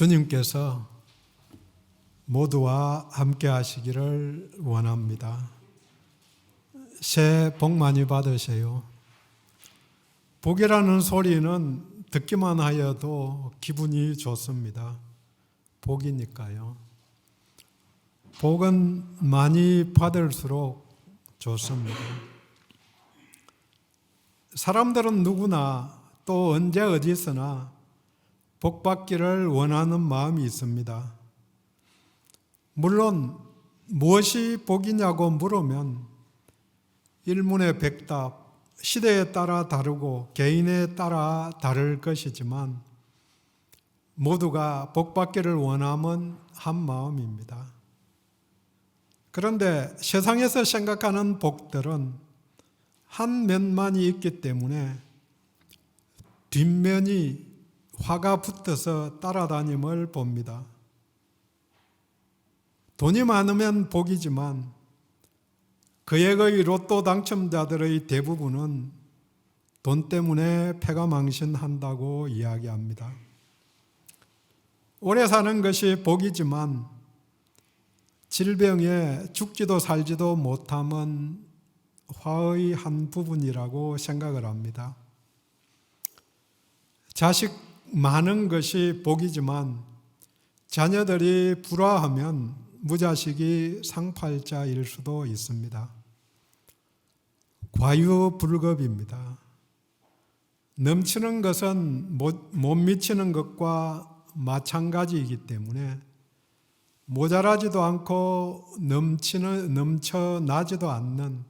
주님께서 모두와 함께 하시기를 원합니다. 새해 복 많이 받으세요. 복이라는 소리는 듣기만 하여도 기분이 좋습니다. 복이니까요. 복은 많이 받을수록 좋습니다. 사람들은 누구나 또 언제 어디서나 복 받기를 원하는 마음이 있습니다. 물론 무엇이 복이냐고 물으면 일문의백답, 시대에 따라 다르고 개인에 따라 다를 것이지만 모두가 복 받기를 원함은 한 마음입니다. 그런데 세상에서 생각하는 복들은 한 면만이 있기 때문에 뒷면이 화가 붙어서 따라다님을 봅니다. 돈이 많으면 복이지만 그에게 로또 당첨자들의 대부분은 돈 때문에 패가망신한다고 이야기합니다. 오래 사는 것이 복이지만 질병에 죽지도 살지도 못함은 화의 한 부분이라고 생각을 합니다. 자식 많은 것이 복이지만 자녀들이 불화하면 무자식이 상팔자일 수도 있습니다. 과유불급입니다. 넘치는 것은 못 미치는 것과 마찬가지이기 때문에 모자라지도 않고 넘쳐나지도 않는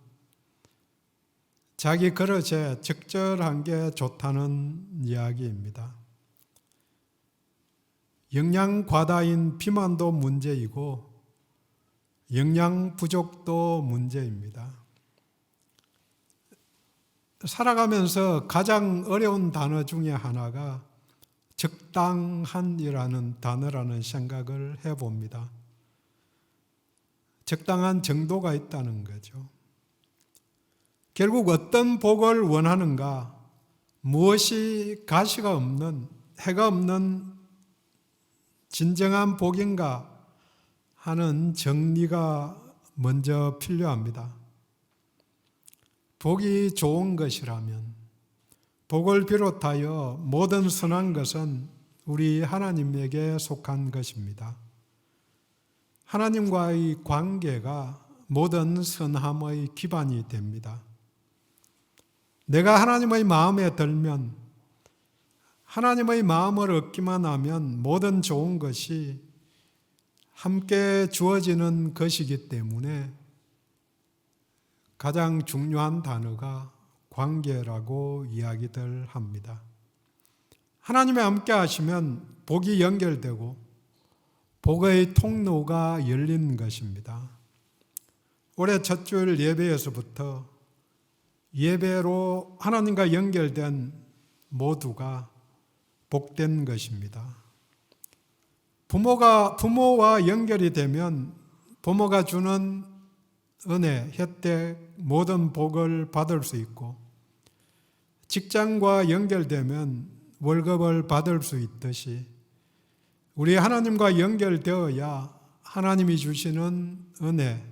자기 그릇에 적절한 게 좋다는 이야기입니다. 영양 과다인 비만도 문제이고 영양 부족도 문제입니다. 살아가면서 가장 어려운 단어 중에 하나가 적당한이라는 단어라는 생각을 해봅니다. 적당한 정도가 있다는 거죠. 결국 어떤 복을 원하는가, 무엇이 가시가 없는, 해가 없는 진정한 복인가 하는 정리가 먼저 필요합니다. 복이 좋은 것이라면 복을 비롯하여 모든 선한 것은 우리 하나님에게 속한 것입니다. 하나님과의 관계가 모든 선함의 기반이 됩니다. 내가 하나님의 마음에 들면, 하나님의 마음을 얻기만 하면 모든 좋은 것이 함께 주어지는 것이기 때문에 가장 중요한 단어가 관계라고 이야기들 합니다. 하나님과 함께 하시면 복이 연결되고 복의 통로가 열린 것입니다. 올해 첫 주일 예배에서부터 예배로 하나님과 연결된 모두가 복된 것입니다. 부모와 연결이 되면 부모가 주는 은혜, 혜택, 모든 복을 받을 수 있고 직장과 연결되면 월급을 받을 수 있듯이 우리 하나님과 연결되어야 하나님이 주시는 은혜,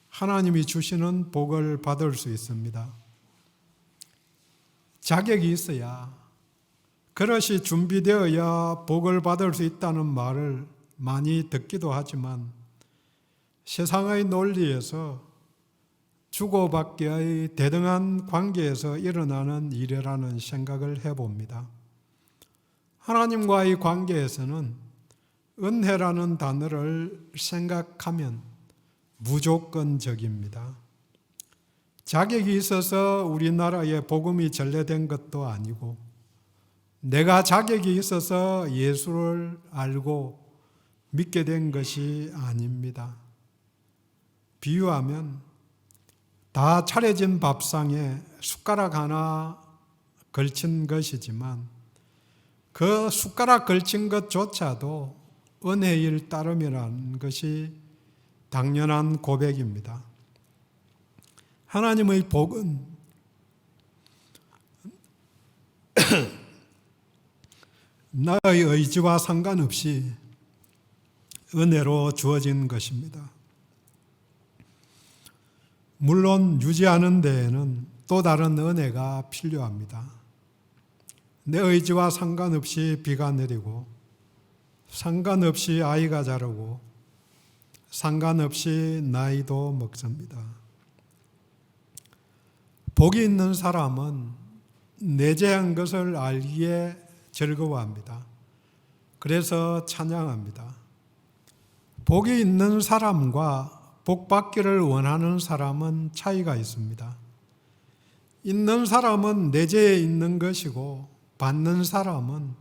하나님이 주시는 복을 받을 수 있습니다. 자격이 있어야, 그릇이 준비되어야 복을 받을 수 있다는 말을 많이 듣기도 하지만 세상의 논리에서 주고받기의 대등한 관계에서 일어나는 일이라는 생각을 해봅니다. 하나님과의 관계에서는 은혜라는 단어를 생각하면 무조건적입니다. 자격이 있어서 우리나라에 복음이 전래된 것도 아니고 내가 자격이 있어서 예수를 알고 믿게 된 것이 아닙니다. 비유하면 다 차려진 밥상에 숟가락 하나 걸친 것이지만 그 숟가락 걸친 것조차도 은혜일 따름이라는 것이 당연한 고백입니다. 하나님의 복은 나의 의지와 상관없이 은혜로 주어진 것입니다. 물론 유지하는 데에는 또 다른 은혜가 필요합니다. 내 의지와 상관없이 비가 내리고, 상관없이 아이가 자라고, 상관없이 나이도 먹습니다. 복이 있는 사람은 내재한 것을 알기에 즐거워합니다. 그래서 찬양합니다. 복이 있는 사람과 복 받기를 원하는 사람은 차이가 있습니다. 있는 사람은 내재해 있는 것이고 받는 사람은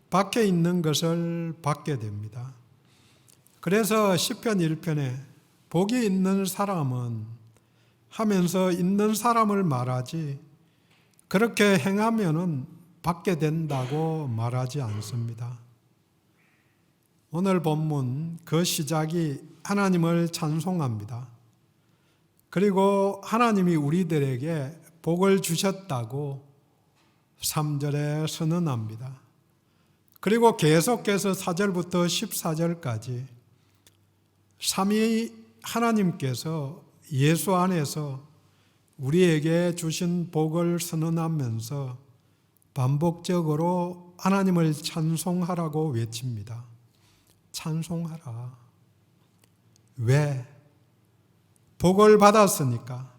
밖에 있는 것을 받게 됩니다. 그래서 시편 1편에 복이 있는 사람은 하면서 있는 사람을 말하지 그렇게 행하면은 받게 된다고 말하지 않습니다. 오늘 본문 그 시작이 하나님을 찬송합니다. 그리고 하나님이 우리들에게 복을 주셨다고 3절에 선언합니다. 그리고 계속해서 4절부터 14절까지 삼위 하나님께서 예수 안에서 우리에게 주신 복을 선언하면서 반복적으로 하나님을 찬송하라고 외칩니다. 찬송하라. 왜? 복을 받았으니까.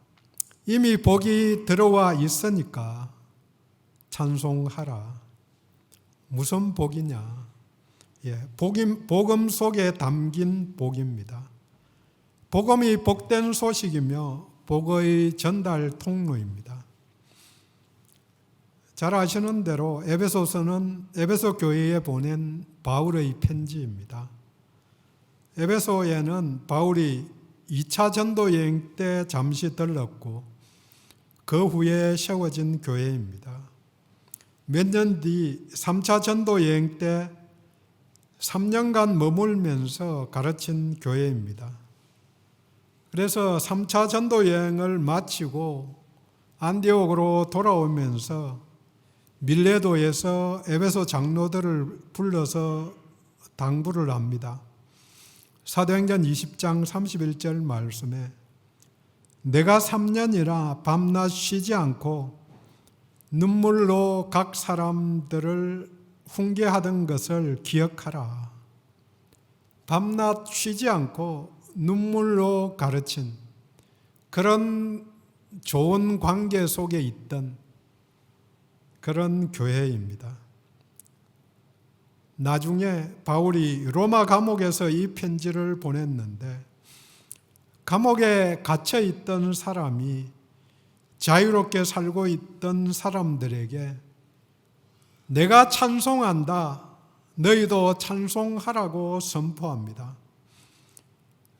이미 복이 들어와 있으니까 찬송하라. 무슨 복이냐? 복음 속에 담긴 복입니다. 복음이 복된 소식이며 복의 전달 통로입니다. 잘 아시는 대로 에베소서는 에베소 교회에 보낸 바울의 편지입니다. 에베소에는 바울이 2차 전도 여행 때 잠시 들렀고 그 후에 세워진 교회입니다. 몇 년 뒤 3차 전도 여행 때 3년간 머물면서 가르친 교회입니다. 그래서 3차 전도 여행을 마치고 안디옥으로 돌아오면서 밀레도에서 에베소 장로들을 불러서 당부를 합니다. 사도행전 20장 31절 말씀에 내가 3년이나 밤낮 쉬지 않고 눈물로 각 사람들을 훈계하던 것을 기억하라. 밤낮 쉬지 않고 눈물로 가르친 그런 좋은 관계 속에 있던 그런 교회입니다. 나중에 바울이 로마 감옥에서 이 편지를 보냈는데 감옥에 갇혀 있던 사람이 자유롭게 살고 있던 사람들에게 내가 찬송한다. 너희도 찬송하라고 선포합니다.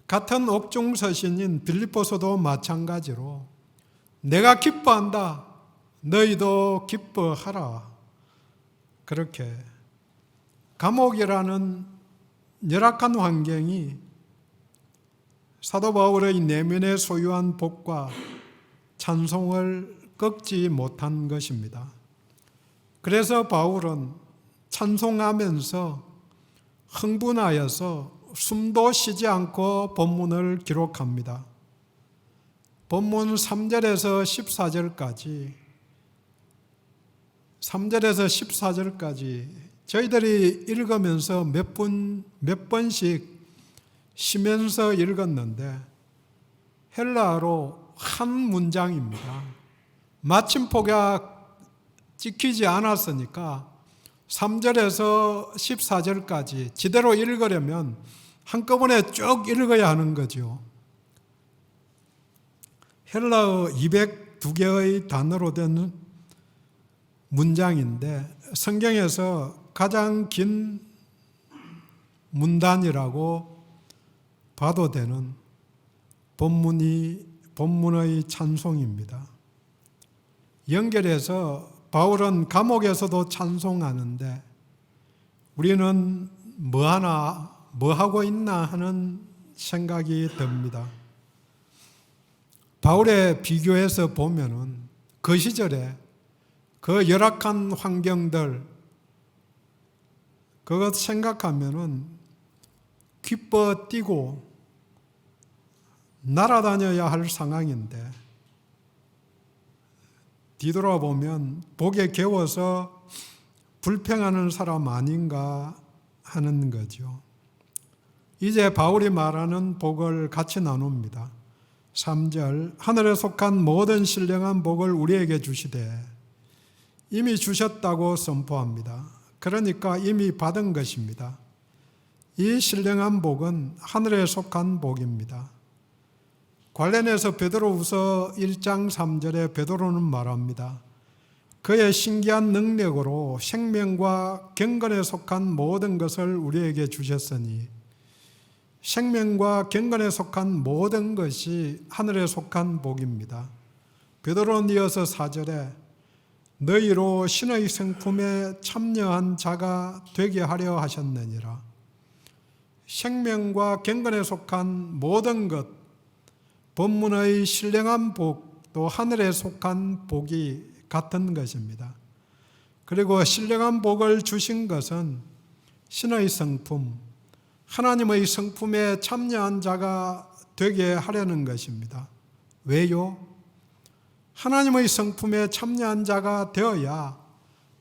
같은 옥중 서신인 빌립보서도 마찬가지로 내가 기뻐한다. 너희도 기뻐하라. 그렇게 감옥이라는 열악한 환경이 사도 바울의 내면에 소유한 복과 찬송을 꺾지 못한 것입니다. 그래서 바울은 찬송하면서 흥분하여서 숨도 쉬지 않고 본문을 기록합니다. 본문 3절에서 14절까지 3절에서 14절까지 저희들이 읽으면서 몇 번씩 쉬면서 읽었는데 헬라어로 한 문장입니다. 마침표가 찍히지 않았으니까 3절에서 14절까지 제대로 읽으려면 한꺼번에 쭉 읽어야 하는 거죠. 헬라어 202개의 단어로 된 문장인데 성경에서 가장 긴 문단이라고 봐도 되는 본문의 찬송입니다. 연결해서 바울은 감옥에서도 찬송하는데 우리는 뭐 하고 있나 하는 생각이 듭니다. 바울에 비교해서 보면은 그 시절에 그 열악한 환경들 그것 생각하면은 기뻐 뛰고 날아다녀야 할 상황인데 뒤돌아보면 복에 겨워서 불평하는 사람 아닌가 하는 거죠. 이제 바울이 말하는 복을 같이 나눕니다. 3절, 하늘에 속한 모든 신령한 복을 우리에게 주시되 이미 주셨다고 선포합니다. 그러니까 이미 받은 것입니다. 이 신령한 복은 하늘에 속한 복입니다. 관련해서 베드로후서 1장 3절에 베드로는 말합니다. 그의 신기한 능력으로 생명과 경건에 속한 모든 것을 우리에게 주셨으니 생명과 경건에 속한 모든 것이 하늘에 속한 복입니다. 베드로는 이어서 4절에 너희로 신의 성품에 참여한 자가 되게 하려 하셨느니라. 생명과 경건에 속한 모든 것, 본문의 신령한 복도 하늘에 속한 복이 같은 것입니다. 그리고 신령한 복을 주신 것은 신의 성품, 하나님의 성품에 참여한 자가 되게 하려는 것입니다. 왜요? 하나님의 성품에 참여한 자가 되어야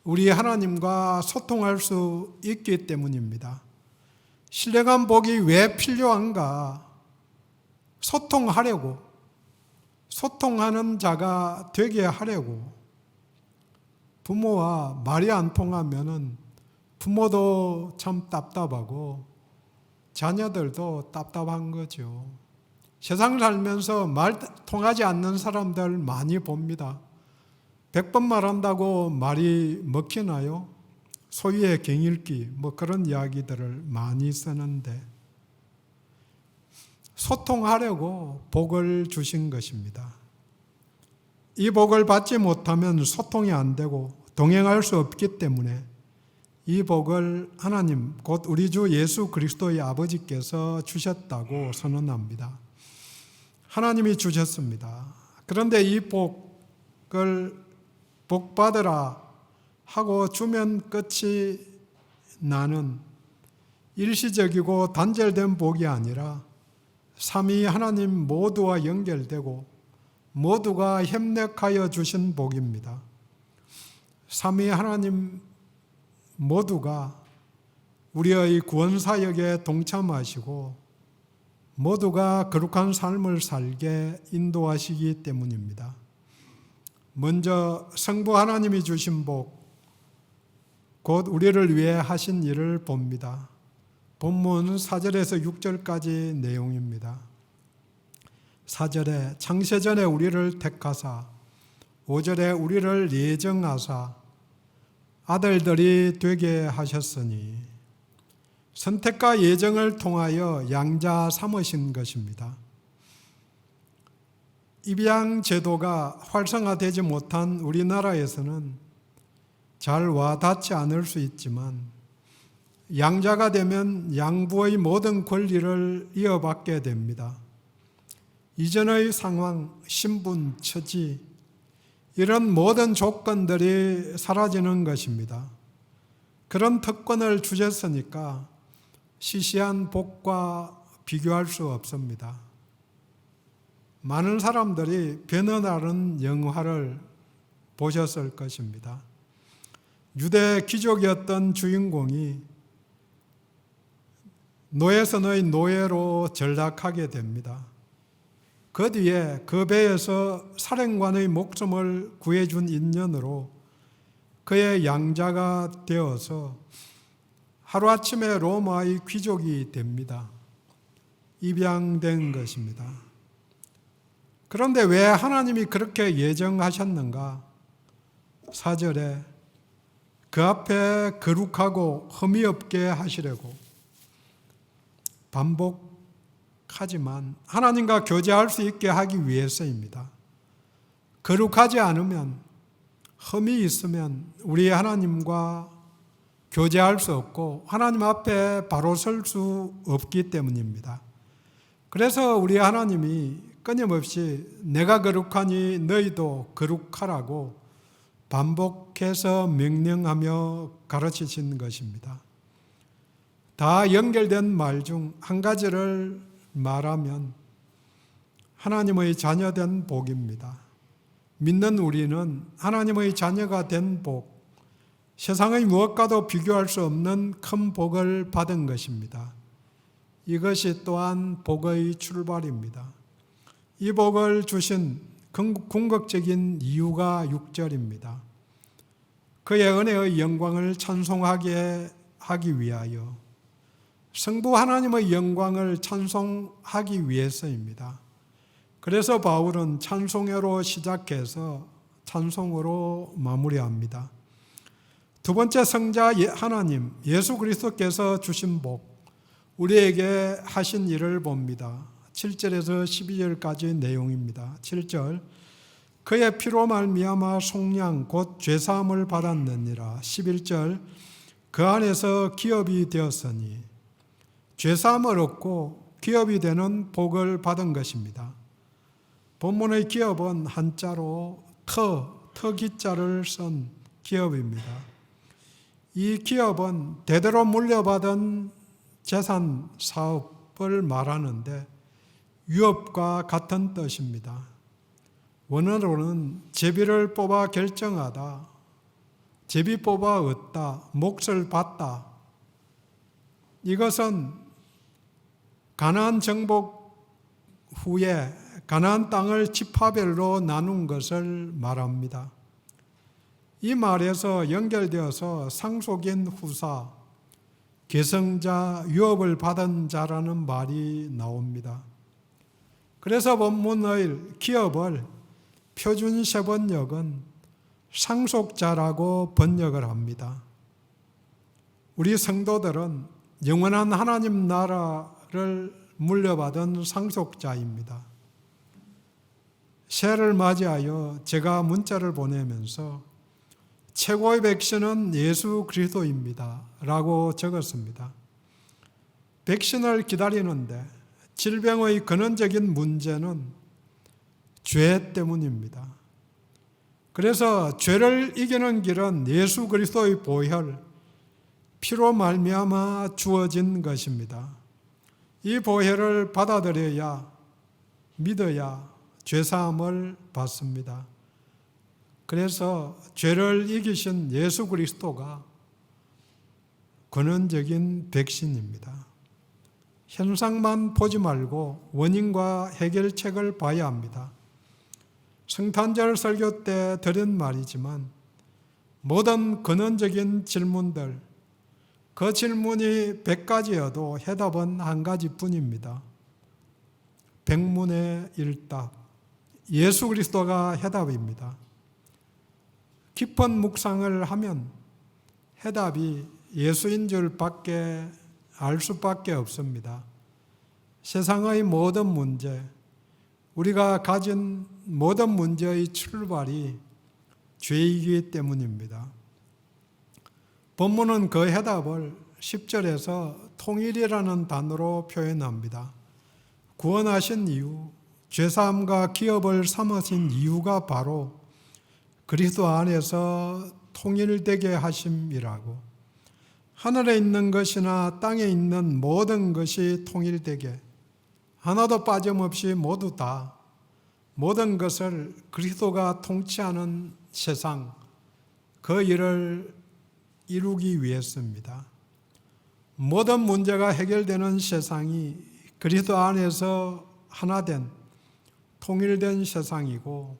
우리 하나님과 소통할 수 있기 때문입니다. 신령한 복이 왜 필요한가? 소통하려고, 소통하는 자가 되게 하려고. 부모와 말이 안 통하면은 부모도 참 답답하고 자녀들도 답답한 거죠. 세상 살면서 말 통하지 않는 사람들 많이 봅니다. 100번 말한다고 말이 먹히나요? 소위의 경읽기 그런 이야기들을 많이 쓰는데 소통하려고 복을 주신 것입니다. 이 복을 받지 못하면 소통이 안 되고 동행할 수 없기 때문에 이 복을 하나님 곧 우리 주 예수 그리스도의 아버지께서 주셨다고 선언합니다. 하나님이 주셨습니다. 그런데 이 복을 복받으라 하고 주면 끝이 나는 일시적이고 단절된 복이 아니라 삼위 하나님 모두와 연결되고 모두가 협력하여 주신 복입니다. 삼위 하나님 모두가 우리의 구원사역에 동참하시고 모두가 거룩한 삶을 살게 인도하시기 때문입니다. 먼저 성부 하나님이 주신 복, 곧 우리를 위해 하신 일을 봅니다. 본문 4절에서 6절까지 내용입니다. 4절에 창세전에 우리를 택하사 5절에 우리를 예정하사 아들들이 되게 하셨으니 선택과 예정을 통하여 양자 삼으신 것입니다. 입양 제도가 활성화되지 못한 우리나라에서는 잘 와닿지 않을 수 있지만 양자가 되면 양부의 모든 권리를 이어받게 됩니다. 이전의 상황, 신분, 처지 이런 모든 조건들이 사라지는 것입니다. 그런 특권을 주셨으니까 시시한 복과 비교할 수 없습니다. 많은 사람들이 변호하는 영화를 보셨을 것입니다. 유대 귀족이었던 주인공이 노예선의 노예로 전락하게 됩니다. 그 뒤에 그 배에서 사령관의 목숨을 구해준 인연으로 그의 양자가 되어서 하루아침에 로마의 귀족이 됩니다. 입양된 것입니다. 그런데 왜 하나님이 그렇게 예정하셨는가? 4절에 그 앞에 거룩하고 흠이 없게 하시려고 반복하지만 하나님과 교제할 수 있게 하기 위해서입니다. 거룩하지 않으면 흠이 있으면 우리 하나님과 교제할 수 없고 하나님 앞에 바로 설 수 없기 때문입니다. 그래서 우리 하나님이 끊임없이 내가 거룩하니 너희도 거룩하라고 반복해서 명령하며 가르치신 것입니다. 다 연결된 말 중 한 가지를 말하면 하나님의 자녀된 복입니다. 믿는 우리는 하나님의 자녀가 된 복, 세상의 무엇과도 비교할 수 없는 큰 복을 받은 것입니다. 이것이 또한 복의 출발입니다. 이 복을 주신 궁극적인 이유가 6절입니다. 그의 은혜의 영광을 찬송하게 하기 위하여, 성부 하나님의 영광을 찬송하기 위해서입니다. 그래서 바울은 찬송회로 시작해서 찬송으로 마무리합니다. 두 번째 성자 하나님 예수 그리스도께서 주신 복, 우리에게 하신 일을 봅니다. 7절에서 12절까지 내용입니다. 7절, 그의 피로 말미암아 속량 곧 죄사함을 받았느니라. 11절, 그 안에서 기업이 되었으니, 죄사함을 얻고 기업이 되는 복을 받은 것입니다. 본문의 기업은 한자로 터기자를 쓴 기업입니다. 이 기업은 대대로 물려받은 재산 사업을 말하는데 유업과 같은 뜻입니다. 원어로는 제비를 뽑아 결정하다, 제비 뽑아 얻다, 몫을 받다. 이것은 가나안 정복 후에 가나안 땅을 지파별로 나눈 것을 말합니다. 이 말에서 연결되어서 상속인 후사, 계승자, 유업을 받은 자라는 말이 나옵니다. 그래서 본문의 기업을 표준세 번역은 상속자라고 번역을 합니다. 우리 성도들은 영원한 하나님 나라를 물려받은 상속자입니다. 새해를 맞이하여 제가 문자를 보내면서 최고의 백신은 예수 그리스도입니다 라고 적었습니다. 백신을 기다리는데 질병의 근원적인 문제는 죄 때문입니다. 그래서 죄를 이기는 길은 예수 그리스도의 보혈, 피로 말미암아 주어진 것입니다. 이 보혈을 받아들여야, 믿어야 죄사함을 받습니다. 그래서 죄를 이기신 예수 그리스도가 근원적인 백신입니다. 현상만 보지 말고 원인과 해결책을 봐야 합니다. 성탄절 설교 때 드린 말이지만 모든 근원적인 질문들, 그 질문이 100가지여도 해답은 한 가지뿐입니다. 백문의 일답, 예수 그리스도가 해답입니다. 깊은 묵상을 하면 해답이 예수인 줄밖에 알 수밖에 없습니다. 세상의 모든 문제, 우리가 가진 모든 문제의 출발이 죄이기 때문입니다. 본문은 그 해답을 10절에서 통일이라는 단어로 표현합니다. 구원하신 이유, 죄사함과 기업을 삼으신 이유가 바로 그리스도 안에서 통일되게 하심이라고. 하늘에 있는 것이나 땅에 있는 모든 것이 통일되게, 하나도 빠짐없이 모두 다, 모든 것을 그리스도가 통치하는 세상, 그 일을 이루기 위해서입니다. 모든 문제가 해결되는 세상이 그리스도 안에서 하나된, 통일된 세상이고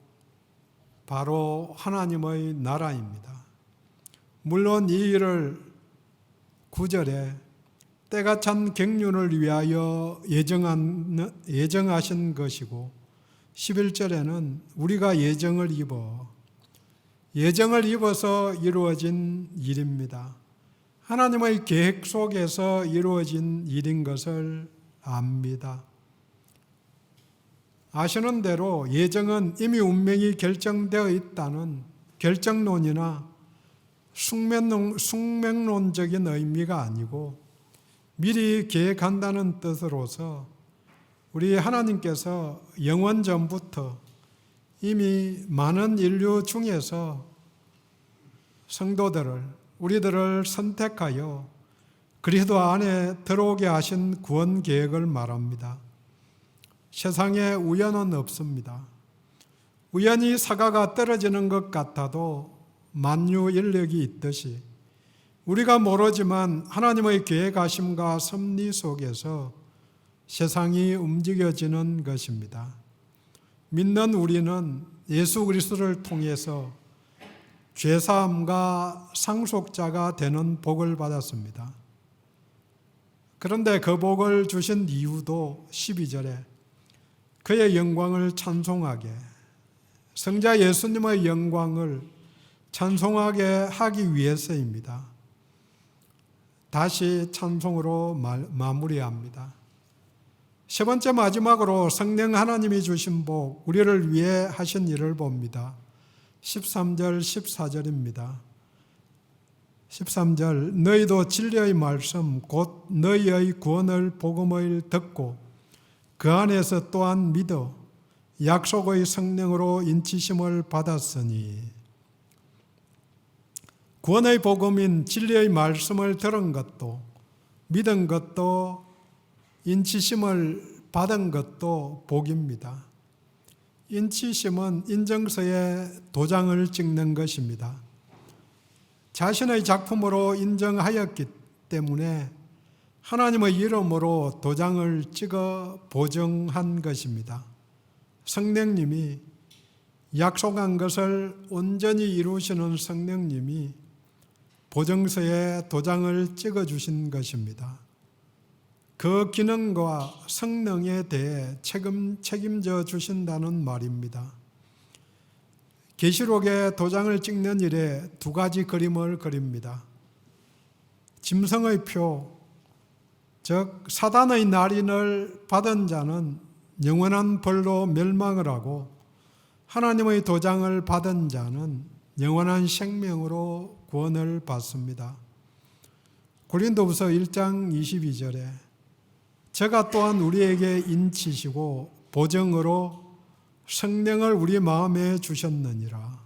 바로 하나님의 나라입니다. 물론 이 일을 9절에 때가 찬 경륜을 위하여 예정하신 것이고 11절에는 우리가 예정을 입어서 이루어진 일입니다. 하나님의 계획 속에서 이루어진 일인 것을 압니다. 아시는 대로 예정은 이미 운명이 결정되어 있다는 결정론이나 숙명론적인 의미가 아니고 미리 계획한다는 뜻으로서 우리 하나님께서 영원 전부터 이미 많은 인류 중에서 성도들을, 우리들을 선택하여 그리스도 안에 들어오게 하신 구원 계획을 말합니다. 세상에 우연은 없습니다. 우연히 사과가 떨어지는 것 같아도 만유 인력이 있듯이 우리가 모르지만 하나님의 계획하심과 섭리 속에서 세상이 움직여지는 것입니다. 믿는 우리는 예수 그리스도를 통해서 죄사함과 상속자가 되는 복을 받았습니다. 그런데 그 복을 주신 이유도 12절에 그의 영광을 찬송하게, 성자 예수님의 영광을 찬송하게 하기 위해서입니다. 다시 찬송으로 마무리합니다. 세 번째 마지막으로 성령 하나님이 주신 복, 우리를 위해 하신 일을 봅니다. 13절, 14절입니다. 13절, 너희도 진리의 말씀, 곧 너희의 구원을 복음을 듣고 그 안에서 또한 믿어 약속의 성령으로 인치심을 받았으니. 구원의 복음인 진리의 말씀을 들은 것도, 믿은 것도, 인치심을 받은 것도 복입니다. 인치심은 인정서에 도장을 찍는 것입니다. 자신의 작품으로 인정하였기 때문에 하나님의 이름으로 도장을 찍어 보증한 것입니다. 성령님이 약속한 것을 온전히 이루시는 성령님이 보증서에 도장을 찍어 주신 것입니다. 그 기능과 성능에 대해 책임져 주신다는 말입니다. 계시록에 도장을 찍는 일에 두 가지 그림을 그립니다. 짐승의 표, 즉 사단의 날인을 받은 자는 영원한 벌로 멸망을 하고 하나님의 도장을 받은 자는 영원한 생명으로 구원을 받습니다. 고린도후서 1장 22절에 저가 또한 우리에게 인치시고 보증으로 성령을 우리 마음에 주셨느니라.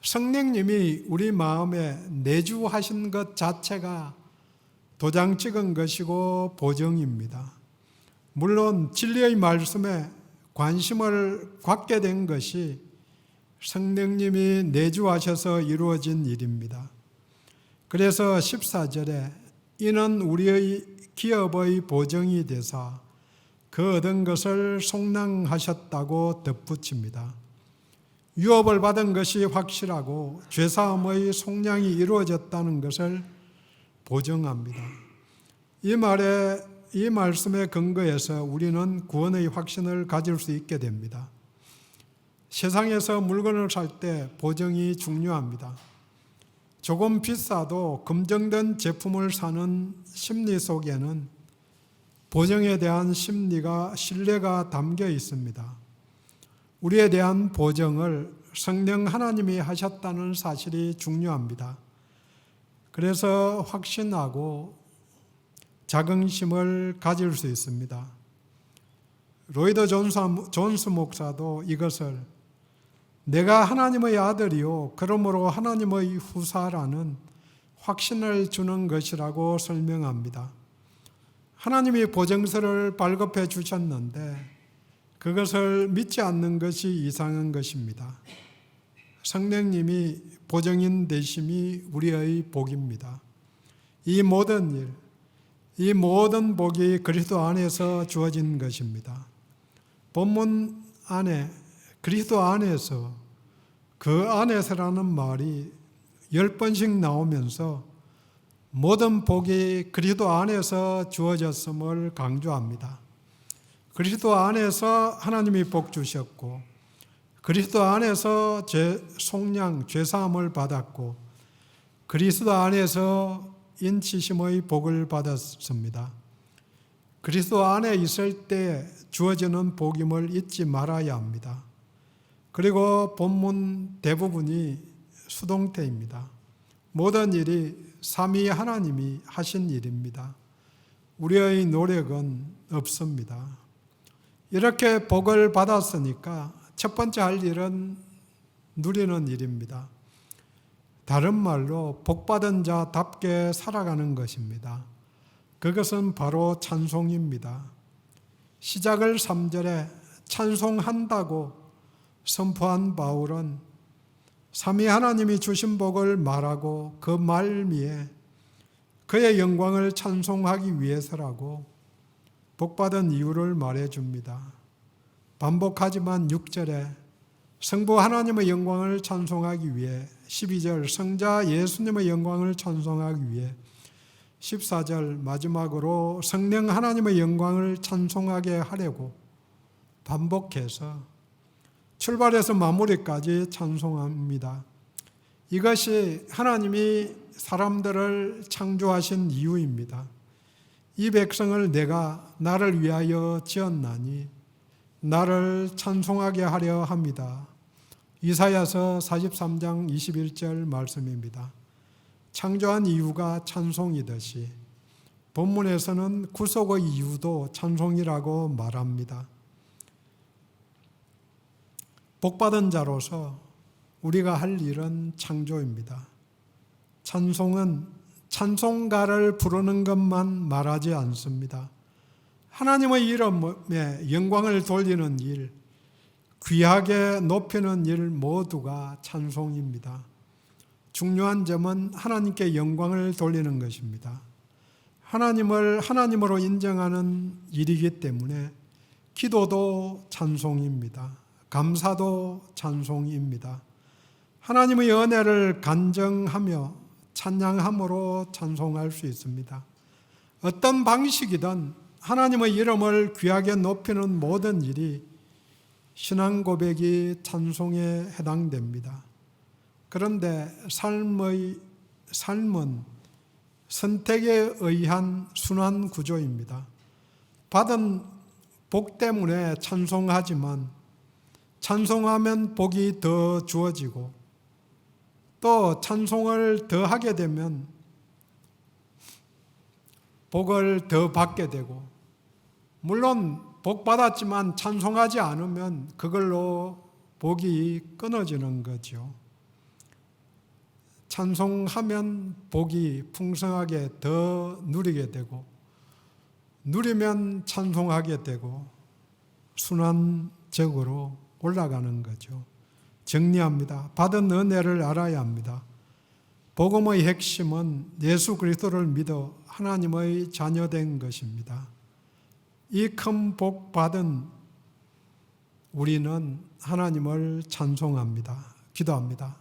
성령님이 우리 마음에 내주하신 것 자체가 도장 찍은 것이고 보증입니다. 물론 진리의 말씀에 관심을 갖게 된 것이 성령님이 내주하셔서 이루어진 일입니다. 그래서 14절에 이는 우리의 기업의 보증이 되사 그 얻은 것을 속량하셨다고 덧붙입니다. 유업을 받은 것이 확실하고 죄사함의 속량이 이루어졌다는 것을 보증합니다. 이 말씀에 근거해서 우리는 구원의 확신을 가질 수 있게 됩니다. 세상에서 물건을 살 때 보증이 중요합니다. 조금 비싸도 검증된 제품을 사는 심리 속에는 보증에 대한 신뢰가 담겨 있습니다. 우리에 대한 보증을 성령 하나님이 하셨다는 사실이 중요합니다. 그래서 확신하고 자긍심을 가질 수 있습니다. 로이드 존스 목사도 이것을 내가 하나님의 아들이요 그러므로 하나님의 후사라는 확신을 주는 것이라고 설명합니다. 하나님이 보증서를 발급해 주셨는데 그것을 믿지 않는 것이 이상한 것입니다. 성령님이 보증인 되심이 우리의 복입니다. 이 모든 복이 그리스도 안에서 주어진 것입니다. 본문 안에 그리스도 안에서, 그 안에서라는 말이 10번씩 나오면서 모든 복이 그리스도 안에서 주어졌음을 강조합니다. 그리스도 안에서 하나님이 복 주셨고, 그리스도 안에서 죄사함을 받았고, 그리스도 안에서 인치심의 복을 받았습니다. 그리스도 안에 있을 때 주어지는 복임을 잊지 말아야 합니다. 그리고 본문 대부분이 수동태입니다. 모든 일이 삼위 하나님이 하신 일입니다. 우리의 노력은 없습니다. 이렇게 복을 받았으니까 첫 번째 할 일은 누리는 일입니다. 다른 말로 복받은 자답게 살아가는 것입니다. 그것은 바로 찬송입니다. 시작을 3절에 찬송한다고 선포한 바울은 삼위 하나님이 주신 복을 말하고 그 말미에 그의 영광을 찬송하기 위해서라고 복받은 이유를 말해줍니다. 반복하지만 6절에 성부 하나님의 영광을 찬송하기 위해, 12절 성자 예수님의 영광을 찬송하기 위해, 14절 마지막으로 성령 하나님의 영광을 찬송하게 하려고 반복해서 출발해서 마무리까지 찬송합니다. 이것이 하나님이 사람들을 창조하신 이유입니다. 이 백성을 내가 나를 위하여 지었나니 나를 찬송하게 하려 합니다. 이사야서 43장 21절 말씀입니다. 창조한 이유가 찬송이듯이 본문에서는 구속의 이유도 찬송이라고 말합니다. 복받은 자로서 우리가 할 일은 창조입니다. 찬송은 찬송가를 부르는 것만 말하지 않습니다. 하나님의 이름에 영광을 돌리는 일, 귀하게 높이는 일 모두가 찬송입니다. 중요한 점은 하나님께 영광을 돌리는 것입니다. 하나님을 하나님으로 인정하는 일이기 때문에 기도도 찬송입니다. 감사도 찬송입니다. 하나님의 은혜를 간증하며 찬양함으로 찬송할 수 있습니다. 어떤 방식이든 하나님의 이름을 귀하게 높이는 모든 일이 신앙 고백이 찬송에 해당됩니다. 그런데 삶은 선택에 의한 순환 구조입니다. 받은 복 때문에 찬송하지만 찬송하면 복이 더 주어지고 또 찬송을 더 하게 되면 복을 더 받게 되고, 물론 복 받았지만 찬송하지 않으면 그걸로 복이 끊어지는 거죠. 찬송하면 복이 풍성하게 더 누리게 되고, 누리면 찬송하게 되고 순환적으로 올라가는 거죠. 정리합니다. 받은 은혜를 알아야 합니다. 복음의 핵심은 예수 그리스도를 믿어 하나님의 자녀된 것입니다. 이 큰 복 받은 우리는 하나님을 찬송합니다. 기도합니다.